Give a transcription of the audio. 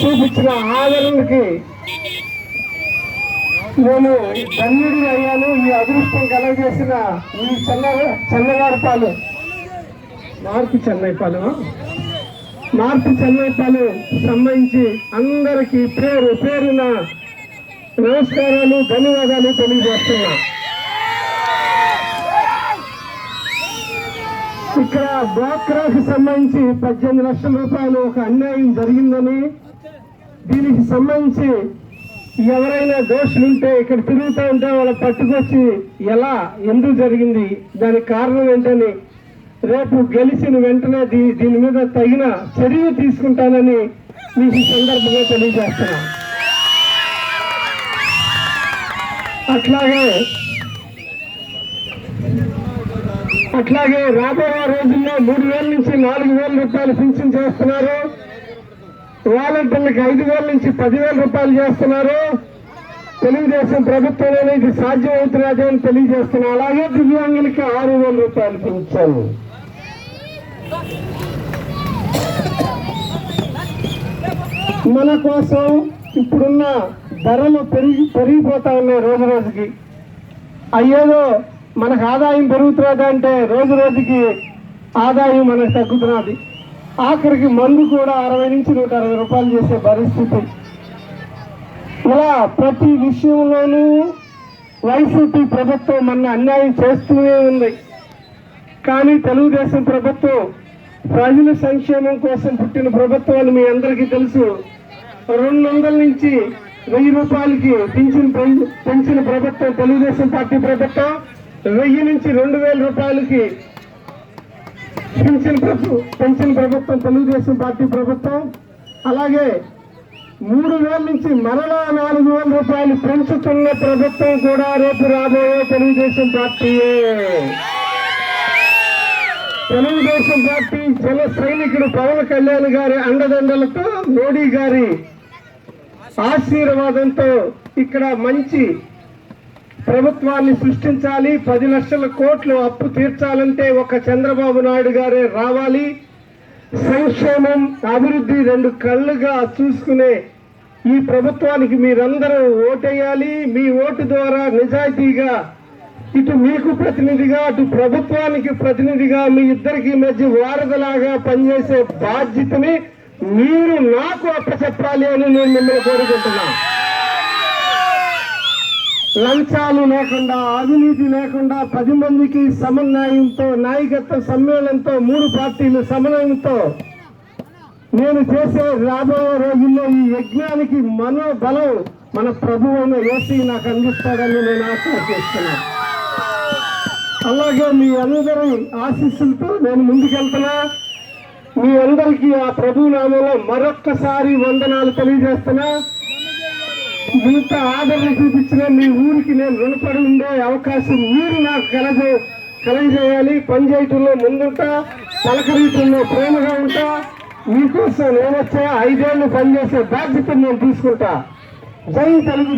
చూపించిన ఆదరణకి నేను ధన్యుడి అయ్యాను. ఈ అదృష్టం కలగజేసిన ఈ చెన్నవారపాలు మార్పు చెన్నైపాలు సంబంధించి అందరికీ పేరు పేరున నమస్కారాలు, ధన్యవాదాలు తెలియజేస్తున్నా. ఇక్కడ డ్వాక్రాకి సంబంధించి 18 లక్షల రూపాయలు ఒక అన్యాయం జరిగిందని, దీనికి సంబంధించి ఎవరైనా దోషులుంటే ఇక్కడ తిరుగుతూ ఉంటే వాళ్ళ పట్టుకొచ్చి ఎందుకు జరిగింది, దానికి కారణం ఏంటని రేపు గెలిచిన వెంటనే దీని మీద తగిన చర్య తీసుకుంటానని మీకు ఈ సందర్భంగా తెలియజేస్తున్నా. అట్లాగే రాబోయే రోజుల్లో 3,000 నుంచి 4,000 రూపాయలు పింఛన్ చేస్తున్నారు. వాలంటీర్లకు 5,000 నుంచి 10,000 రూపాయలు చేస్తున్నారు. తెలుగుదేశం ప్రభుత్వంలోనే ఇది సాధ్యం అవుతున్నది అని తెలియజేస్తున్నారు. అలాగే దివ్యాంగులకి 6,000 రూపాయలు పెంచారు. మన కోసం ఇప్పుడున్న ధరలు పెరిగిపోతా ఉన్నాయి రోజు రోజుకి. అయ్యేదో మనకు ఆదాయం పెరుగుతున్నది అంటే రోజు రోజుకి ఆదాయం మనకు తగ్గుతున్నది. ఆఖరికి మందు కూడా 60 నుంచి 160 రూపాయలు చేసే పరిస్థితి. ఇలా ప్రతి విషయంలోనూ వైసీపీ ప్రభుత్వం మన అన్యాయం చేస్తూనే ఉంది. కానీ తెలుగుదేశం ప్రభుత్వం ప్రజల సంక్షేమం కోసం పుట్టిన ప్రభుత్వాలు మీ అందరికీ తెలుసు. 200 నుంచి 1000 రూపాయలకి పెంచిన ప్రభుత్వం తెలుగుదేశం పార్టీ ప్రభుత్వం. 1000 నుంచి 2000 రూపాయలకి పెంచిన ప్రభుత్వం తెలుగుదేశం పార్టీ ప్రభుత్వం. అలాగే 3,000 నుంచి మరలా 4,000 రూపాయలు పెంచుతున్న ప్రభుత్వం కూడా రేపు రాబోయే తెలుగుదేశం పార్టీయే. తెలుగుదేశం పార్టీ జన సైనికుడు పవన్ కళ్యాణ్ గారి అండదండలతో, మోడీ గారి ఆశీర్వాదంతో ఇక్కడ మంచి ప్రభుత్వాన్ని సృష్టించాలి. 10 లక్షల కోట్లు అప్పు తీర్చాలంటే ఒక చంద్రబాబు నాయుడు గారే రావాలి. సంక్షేమం, అభివృద్ధి 2 కళ్ళుగా చూసుకునే ఈ ప్రభుత్వానికి మీరందరూ ఓటేయాలి. మీ ఓటు ద్వారా నిజాయితీగా ఇటు మీకు ప్రతినిధిగా, అటు ప్రభుత్వానికి ప్రతినిధిగా మీ ఇద్దరికి మధ్య వారధలాగా పనిచేసే బాధ్యతని మీరు నాకు అప్పచెప్పాలి అని నేను మిమ్మల్ని కోరుకుంటున్నా. లంచాలు లేకుండా, అవినీతి లేకుండా 10 మందికి సమన్వయంతో, నాయకత్వ సమ్మేళనంతో, 3 పార్టీలు సమన్వయంతో నేను చేసే రాబోయే రోజుల్లో ఈ యజ్ఞానికి మనోబలం మన ప్రభువైన యేసు నాకు అందిస్తాడని నేను ఆశిస్తున్నాను. అలాగే మీ అందరి ఆశీస్సులతో నేను ముందుకెళ్తున్నా. మీ అందరికీ ఆ ప్రభు నామంలో మరొక్కసారి వందనాలు తెలియజేస్తున్నా. ఇంత ఆదరణ చూపించిన మీ ఊరికి నేను రుణపడి ఉండే అవకాశం మీరు నాకు కలగజేయాలి. పనిచేయటంలో ముందుంటా, పలకరీతంలో ప్రేమగా ఉంటా. మీకోసం నేను వచ్చే 5 ఏళ్ళు పనిచేసే బాధ్యతను నేను తీసుకుంటా. జై తెలుగు.